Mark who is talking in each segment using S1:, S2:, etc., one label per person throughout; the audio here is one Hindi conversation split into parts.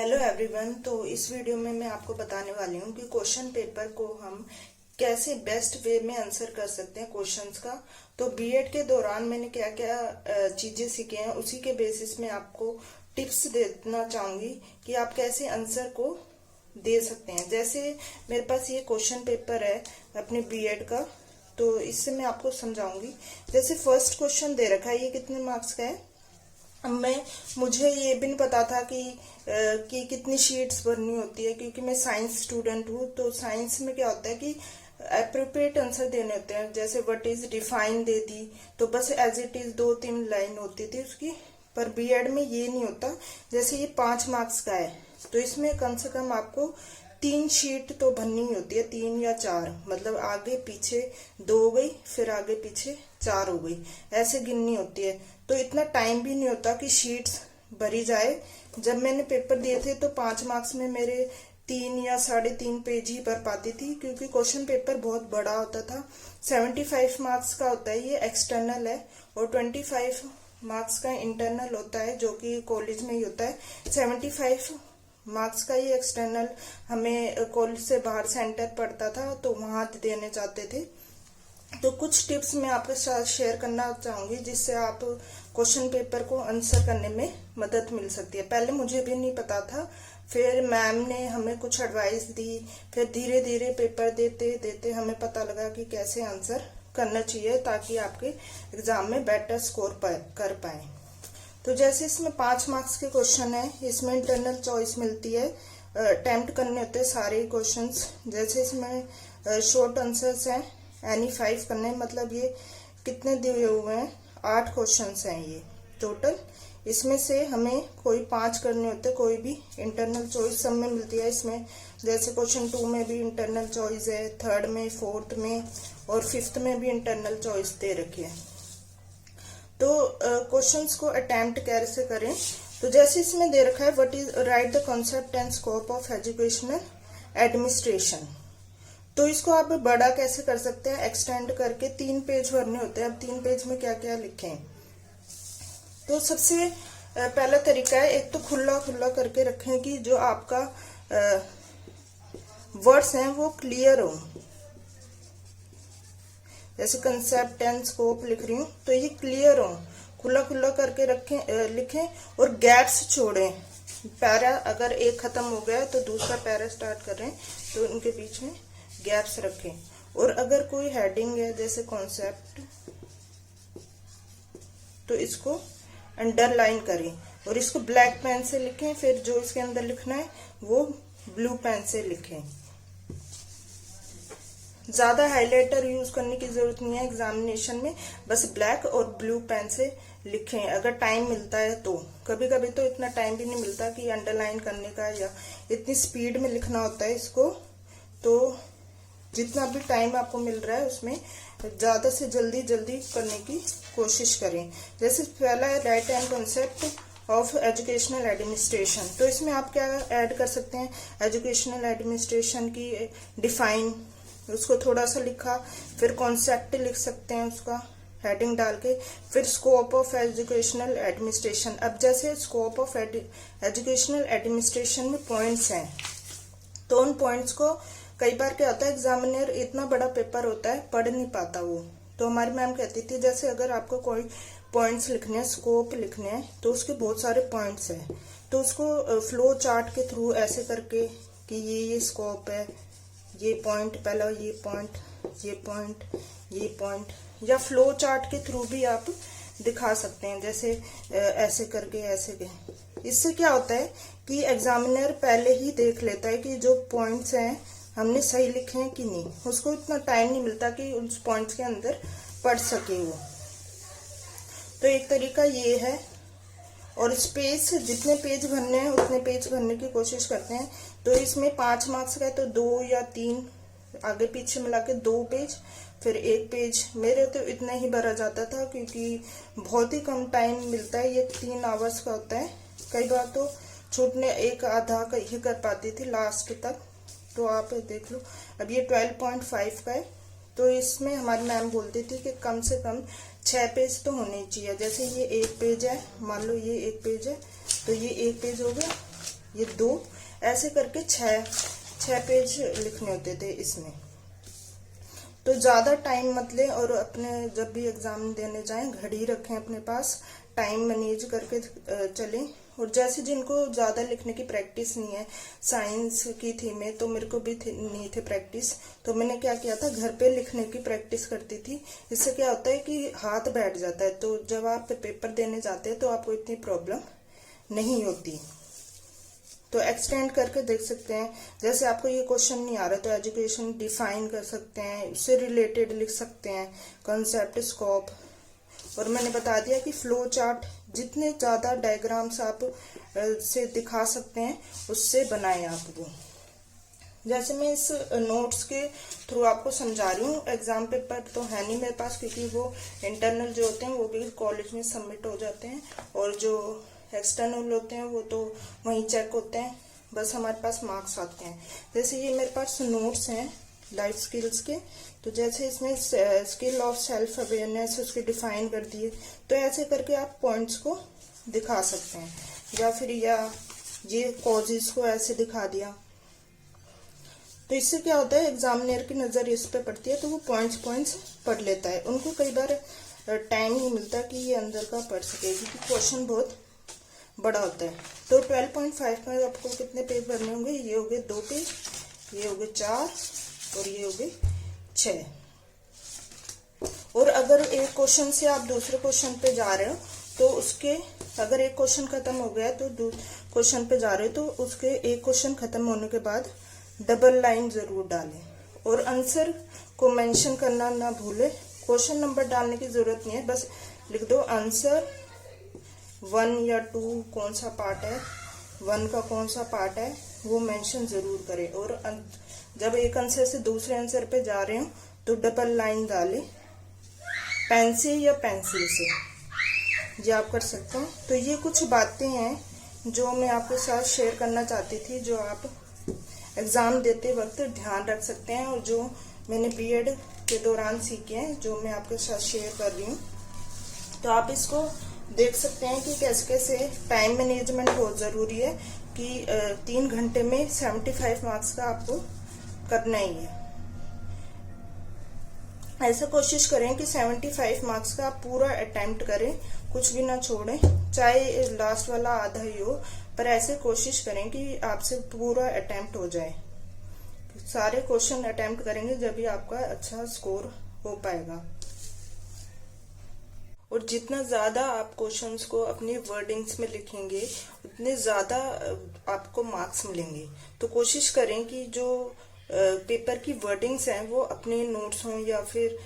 S1: Hello everyone. तो इस वीडियो में मैं आपको बताने वाली हूँ कि क्वेश्चन पेपर को हम कैसे बेस्ट वे में आंसर कर सकते हैं क्वेश्चंस का। तो बीएड के दौरान मैंने क्या क्या चीजें सीखी हैं उसी के बेसिस में आपको टिप्स देना चाहूंगी कि आप कैसे आंसर को दे सकते हैं। जैसे मेरे पास ये क्वेश्चन पेपर है अपने बीएड का, तो इससे मैं आपको समझाऊंगी। जैसे फर्स्ट क्वेश्चन दे रखा है, ये कितने मार्क्स का है। अब मुझे ये भी नहीं पता था कि कितनी शीट्स भरनी होती है, क्योंकि मैं साइंस स्टूडेंट हूँ। तो साइंस में क्या होता है कि अप्रोप्रिएट आंसर देने होते हैं। जैसे व्हाट इज डिफाइन दे दी तो बस एज इट इज 2-3 लाइन होती थी उसकी। पर बीएड में ये नहीं होता। जैसे ये 5 मार्क्स का है तो इसमें कम से कम आपको 3 शीट तो भरनी होती है, 3 या 4, मतलब आगे पीछे 2 हो गई, फिर आगे पीछे 4 हो गई, ऐसे गिननी होती है। तो इतना टाइम भी नहीं होता कि शीट्स भरी जाए। जब मैंने पेपर दिए थे तो 5 मार्क्स में मेरे 3 या 3.5 पेज ही भर पाती थी, क्योंकि क्वेश्चन पेपर बहुत बड़ा होता था। 75 मार्क्स का होता है, ये एक्सटर्नल है, और 25 मार्क्स का इंटरनल होता है, जो कि कॉलेज में ही होता है। 75 मार्क्स का ये एक्सटर्नल हमें कॉलेज से बाहर सेंटर पड़ता था, तो वहां देने चाहते थे। तो कुछ टिप्स मैं आपके साथ शेयर करना चाहूंगी जिससे आप क्वेश्चन पेपर को आंसर करने में मदद मिल सकती है। पहले मुझे भी नहीं पता था, फिर मैम ने हमें कुछ एडवाइस दी, फिर धीरे धीरे पेपर देते देते हमें पता लगा कि कैसे आंसर करना चाहिए ताकि आपके एग्जाम में बेटर स्कोर कर पाए। तो जैसे इसमें 5 मार्क्स के क्वेश्चन है, इसमें इंटरनल चॉइस मिलती है, अटेम्प्ट करने होते हैं सारे क्वेश्चंस। जैसे इसमें शॉर्ट आंसर्स हैं, एनी 5 करने, मतलब ये कितने दिए हुए हैं, 8 क्वेश्चंस हैं ये टोटल। इसमें से हमें कोई 5 करने होते हैं, कोई भी इंटरनल चॉइस सब में मिलती है। इसमें जैसे क्वेश्चन 2 में भी इंटरनल चॉइस है, 3rd में, 4th में और 5th में भी इंटरनल चॉइस दे रखी है। तो क्वेश्चंस को अटेम्प्ट कैसे करें, तो जैसे इसमें दे रखा है what is right the concept and scope of educational administration. तो इसको आप बड़ा कैसे कर सकते हैं, एक्सटेंड करके 3 पेज भरने होते हैं। अब 3 पेज में क्या क्या लिखें, तो सबसे पहला तरीका है, एक तो खुला खुला करके रखें कि जो आपका वर्ड्स हैं वो क्लियर हो। जैसे कंसेप्ट एंड स्कोप लिख रही हूँ तो ये क्लियर हो, खुला खुला करके रखें, लिखें, और गैप्स छोड़ें। पैरा अगर एक खत्म हो गया तो दूसरा पैरा स्टार्ट कर रहे हैं तो उनके बीच में गैप्स रखें। और अगर कोई हेडिंग है जैसे कॉन्सेप्ट, तो इसको अंडरलाइन करें और इसको ब्लैक पेन से लिखें। फिर जो इसके अंदर लिखना है वो ब्लू पेन से लिखें। ज्यादा हाइलाइटर यूज करने की जरूरत नहीं है एग्जामिनेशन में, बस ब्लैक और ब्लू पेन से लिखें अगर टाइम मिलता है तो। कभी कभी तो इतना टाइम भी नहीं मिलता कि अंडरलाइन करने का, या इतनी स्पीड में लिखना होता है इसको। तो जितना भी टाइम आपको मिल रहा है उसमें ज्यादा से जल्दी करने की कोशिश करें। जैसे पहला है right and concept of educational administration. तो इसमें आप क्या ऐड कर सकते हैं, एजुकेशनल एडमिनिस्ट्रेशन की डिफाइन, उसको थोड़ा सा लिखा, फिर कॉन्सेप्ट लिख सकते हैं उसका हेडिंग डाल के, फिर स्कोप ऑफ एजुकेशनल एडमिनिस्ट्रेशन। अब जैसे स्कोप ऑफ एजुकेशनल एडमिनिस्ट्रेशन में पॉइंट्स हैं, तो उन पॉइंट्स को कई बार क्या होता है, एग्जामिनर इतना बड़ा पेपर होता है पढ़ नहीं पाता वो। तो हमारी मैम कहती थी जैसे अगर आपको कोई पॉइंट्स लिखने हैं, स्कोप लिखने हैं, तो उसके बहुत सारे पॉइंट्स हैं, तो उसको फ्लो चार्ट के थ्रू ऐसे करके कि ये स्कोप है, ये पॉइंट पहला, ये पॉइंट, ये पॉइंट, ये पॉइंट, या फ्लो चार्ट के थ्रू भी आप दिखा सकते हैं। जैसे ऐसे करके ऐसे के। इससे क्या होता है कि एग्जामिनर पहले ही देख लेता है कि जो पॉइंट्स हैं हमने सही लिखे हैं कि नहीं। उसको इतना टाइम नहीं मिलता कि उस पॉइंट्स के अंदर पढ़ सके वो। तो एक तरीका ये है। और स्पेस, जितने पेज भरने हैं उतने पेज भरने की कोशिश करते हैं। तो इसमें 5 मार्क्स का है तो 2 या 3 आगे पीछे मिला के 2 पेज, फिर 1 पेज। मेरे तो इतना ही भरा जाता था क्योंकि बहुत ही कम टाइम मिलता है, ये 3 आवर्स का होता है। कई बार तो छूटने एक आधा ही कर पाती थी लास्ट तक। तो आप देख लो, अब ये 12.5 का है, तो इसमें हमारी मैम बोलती थी कि कम से कम 6 पेज तो होने चाहिए। जैसे ये 1 पेज है, मान लो ये 1 पेज है, तो ये 1 पेज हो गया, ये 2, ऐसे करके 6 पेज लिखने होते थे इसमें। तो ज्यादा टाइम मत लें और अपने जब भी एग्जाम देने जाएं घड़ी रखें अपने पास, टाइम मैनेज करके चलें। और जैसे जिनको ज्यादा लिखने की प्रैक्टिस नहीं है, साइंस की थी मैं, तो मेरे को भी नहीं थे प्रैक्टिस, तो मैंने क्या किया था, घर पे लिखने की प्रैक्टिस करती थी। इससे क्या होता है कि हाथ बैठ जाता है, तो जब आप पेपर देने जाते हैं तो आपको इतनी प्रॉब्लम नहीं होती। तो एक्सटेंड करके देख सकते हैं। जैसे आपको ये क्वेश्चन नहीं आ रहा तो एजुकेशन डिफाइन कर सकते हैं, उससे रिलेटेड लिख सकते हैं, कंसेप्ट, स्कोप। और मैंने बता दिया कि फ्लो चार्ट, जितने ज्यादा डायग्राम्स आप से दिखा सकते हैं उससे बनाएं आप वो। जैसे मैं इस नोट्स के थ्रू आपको समझा रही हूँ। एग्जाम पेपर तो है नहीं मेरे पास, क्योंकि वो इंटरनल जो होते हैं वो भी कॉलेज में सबमिट हो जाते हैं, और जो एक्सटर्नल होते हैं वो तो वहीं चेक होते हैं, बस हमारे पास मार्क्स आते हैं। जैसे ये मेरे पास नोट्स हैं लाइफ स्किल्स के, तो जैसे इसमें स्किल ऑफ सेल्फ अवेयरनेस उसके डिफाइन कर दिए, तो ऐसे करके आप पॉइंट्स को दिखा सकते हैं। या फिर ये कॉजेस को ऐसे दिखा दिया, तो इससे क्या होता है, एग्जामिनर की नजर इस पे पड़ती है तो वो पॉइंट्स पढ़ लेता है। उनको कई बार टाइम नहीं मिलता कि ये अंदर का पढ़ सके, क्योंकि क्वेश्चन बहुत बड़ा होता है। तो 12.5 में आपको कितने पेज भरने होंगे, ये हो गए 2 पेज, ये हो गए 4, और ये हो गए 6। और अगर एक क्वेश्चन से आप दूसरे क्वेश्चन पे जा रहे हो तो उसके, अगर एक क्वेश्चन खत्म हो गया तो क्वेश्चन पे जा रहे हो तो उसके एक क्वेश्चन खत्म होने के बाद डबल लाइन जरूर डालें। और आंसर को मेंशन करना ना भूलें। क्वेश्चन नंबर डालने की जरूरत नहीं है, बस लिख दो आंसर 1 या 2 कौन सा पार्ट है, 1 का कौन सा पार्ट है वो मेंशन जरूर करें। और जब एक आंसर से दूसरे आंसर पे जा रहे हो तो डबल लाइन डालें, पेन से या पेंसिल से, ये आप कर सकते हो। तो ये कुछ बातें हैं जो मैं आपके साथ शेयर करना चाहती थी, जो आप एग्जाम देते वक्त ध्यान रख सकते हैं, और जो मैंने बीएड के दौरान सीखे हैं, जो मैं आपके साथ शेयर कर रही हूँ। तो आप इसको देख सकते हैं कि कैसे कैसे टाइम मैनेजमेंट बहुत जरूरी है, कि 3 घंटे में 75 मार्क्स का आपको करना ही है। ऐसा कोशिश करें कि 75 मार्क्स का आप पूरा अटेम्प्ट करें, कुछ भी ना छोड़ें, चाहे लास्ट वाला आधा ही हो, पर ऐसे कोशिश करें कि आपसे पूरा अटेम्प्ट हो जाए। सारे क्वेश्चन अटेम्प्ट करेंगे जब भी आपका अच्छा स्कोर हो पाएगा। और जितना ज्यादा आप क्वेश्चंस को अपनी वर्डिंग्स में लिखेंगे उतने ज्यादा आपको मार्क्स मिलेंगे। तो कोशिश करें कि जो पेपर की वर्डिंग्स हैं वो अपने नोट्स हों या फिर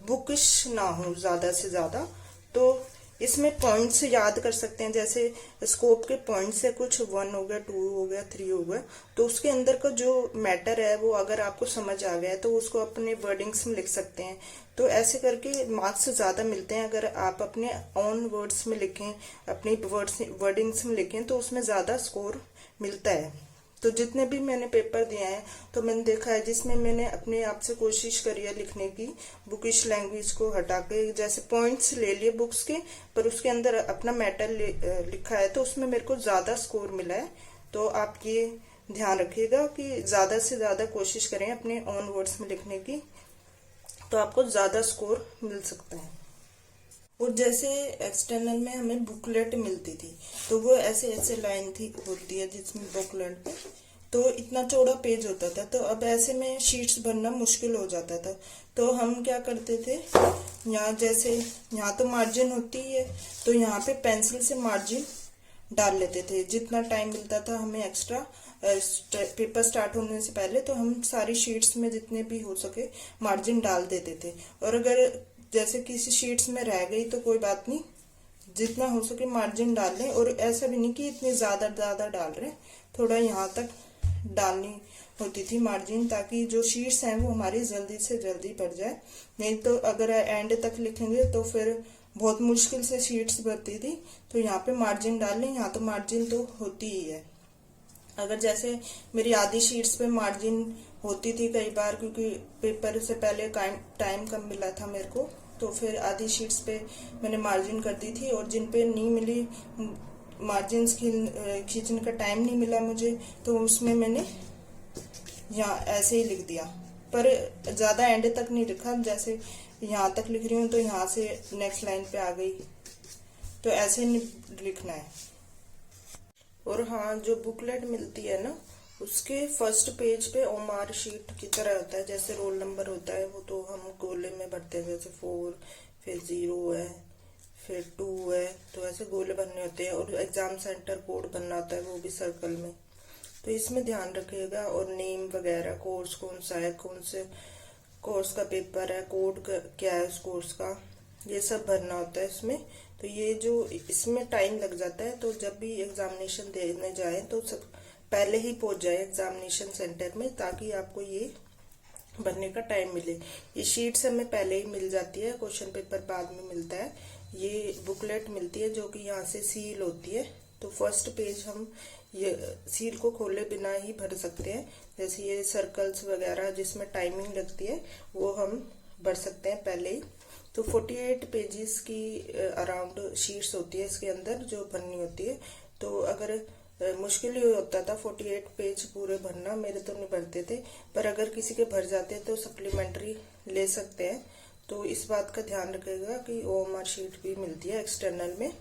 S1: बुकिश ना हो ज्यादा से ज्यादा। तो इसमें पॉइंट्स याद कर सकते हैं, जैसे स्कोप के पॉइंट्स है कुछ, 1 हो गया, 2 हो गया, 3 हो गया, तो उसके अंदर का जो मैटर है वो अगर आपको समझ आ गया है तो उसको अपने वर्डिंग्स में लिख सकते हैं। तो ऐसे करके मार्क्स ज्यादा मिलते हैं। अगर आप अपने ऑन वर्ड्स में लिखें, अपनी वर्डिंग्स में लिखें, तो उसमें ज्यादा स्कोर मिलता है। तो जितने भी मैंने पेपर दिए हैं तो मैंने देखा है जिसमें मैंने अपने आप से कोशिश करी है लिखने की, बुकिश लैंग्वेज को हटा के, जैसे पॉइंट्स ले लिए बुक्स के, पर उसके अंदर अपना मैटर लिखा है, तो उसमें मेरे को ज्यादा स्कोर मिला है। तो आप ये ध्यान रखिएगा कि ज्यादा से ज्यादा कोशिश करें अपने ऑन वर्ड्स में लिखने की, तो आपको ज्यादा स्कोर मिल सकता है। और जैसे एक्सटर्नल में हमें बुकलेट मिलती थी, तो वो ऐसे ऐसे लाइन थी होती है जिसमें बुकलेट पे, तो इतना चौड़ा पेज होता था, तो अब ऐसे में शीट्स भरना मुश्किल हो जाता था। तो हम क्या करते थे, यहाँ जैसे यहाँ तो मार्जिन होती है, तो यहाँ पे पेंसिल से मार्जिन डाल लेते थे। जितना टाइम मिलता था हमें एक्स्ट्रा पेपर स्टार्ट होने से पहले, तो हम सारी शीट्स में जितने भी हो सके मार्जिन डाल देते थे। और अगर जैसे किसी शीट्स में रह गई तो कोई बात नहीं, जितना हो सके मार्जिन डाल लें। और ऐसा भी नहीं कि इतनी ज्यादा डाल रहे, थोड़ा यहाँ तक डालनी होती थी मार्जिन, ताकि जो शीट्स हैं वो हमारी जल्दी से जल्दी पड़ जाए। नहीं तो अगर एंड तक लिखेंगे तो फिर बहुत मुश्किल से शीट्स भरती थी। तो यहाँ पे मार्जिन डाल लें, यहाँ तो मार्जिन तो होती ही है। अगर जैसे मेरी आधी शीट्स पे मार्जिन होती थी कई बार, क्योंकि पेपर से पहले टाइम कम मिला था मेरे को, तो फिर आधी शीट्स पे मैंने मार्जिन कर दी थी। और जिन पे नहीं मिली मार्जिन्स खींचने का टाइम नहीं मिला मुझे, तो उसमें मैंने यहाँ ऐसे ही लिख दिया, पर ज्यादा एंड तक नहीं लिखा। जैसे यहाँ तक लिख रही हूँ तो यहाँ से नेक्स्ट लाइन पे आ गई, तो ऐसे नहीं लिखना है। और हाँ, जो बुकलेट मिलती है ना, उसके फर्स्ट पेज पे ओमार शीट की तरह होता है, जैसे रोल नंबर होता है वो तो हम गोले में भरते हैं, जैसे 4, फिर 0 है, फिर 2 है, तो ऐसे गोले भरने होते हैं। और एग्जाम सेंटर कोड बनना होता है, वो भी सर्कल में, तो इसमें ध्यान रखिएगा। और नेम वगैरह, कोर्स कौन सा है, कौन से कोर्स का पेपर है, कोड क्या है उस कोर्स का, ये सब भरना होता है इसमें। तो ये जो इसमें टाइम लग जाता है, तो जब भी एग्जामिनेशन देने जाए तो सब पहले ही पहुंच जाए एग्जामिनेशन सेंटर में, ताकि आपको ये भरने का टाइम मिले। ये शीट्स हमें पहले ही मिल जाती है, क्वेश्चन पेपर बाद में मिलता है। ये बुकलेट मिलती है जो कि यहाँ से सील होती है, तो फर्स्ट पेज हम ये सील को खोले बिना ही भर सकते हैं। जैसे ये सर्कल्स वगैरह जिसमें टाइमिंग लगती है, वो हम भर सकते हैं पहले ही। तो 48 पेजेस की अराउंड शीट्स होती है इसके अंदर जो भरनी होती है। तो अगर मुश्किल ही होता था 48 पेज पूरे भरना, मेरे तो नहीं भरते थे, पर अगर किसी के भर जाते तो सप्लीमेंट्री ले सकते हैं। तो इस बात का ध्यान रखिएगा कि ओएमआर शीट भी मिलती है एक्सटर्नल में।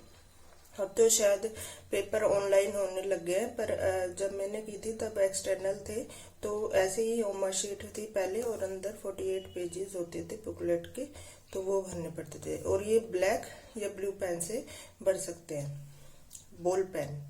S1: अब तो शायद पेपर ऑनलाइन होने लग गए हैं, पर जब मैंने की थी तब एक्सटर्नल थे, तो ऐसे ही ओएमआर शीट थी पहले, और अंदर 48 पेजेस होते थे बुकलेट के, तो वो भरने पड़ते थे। और ये ब्लैक या ब्लू पेन से भर सकते हैं, बॉल पेन।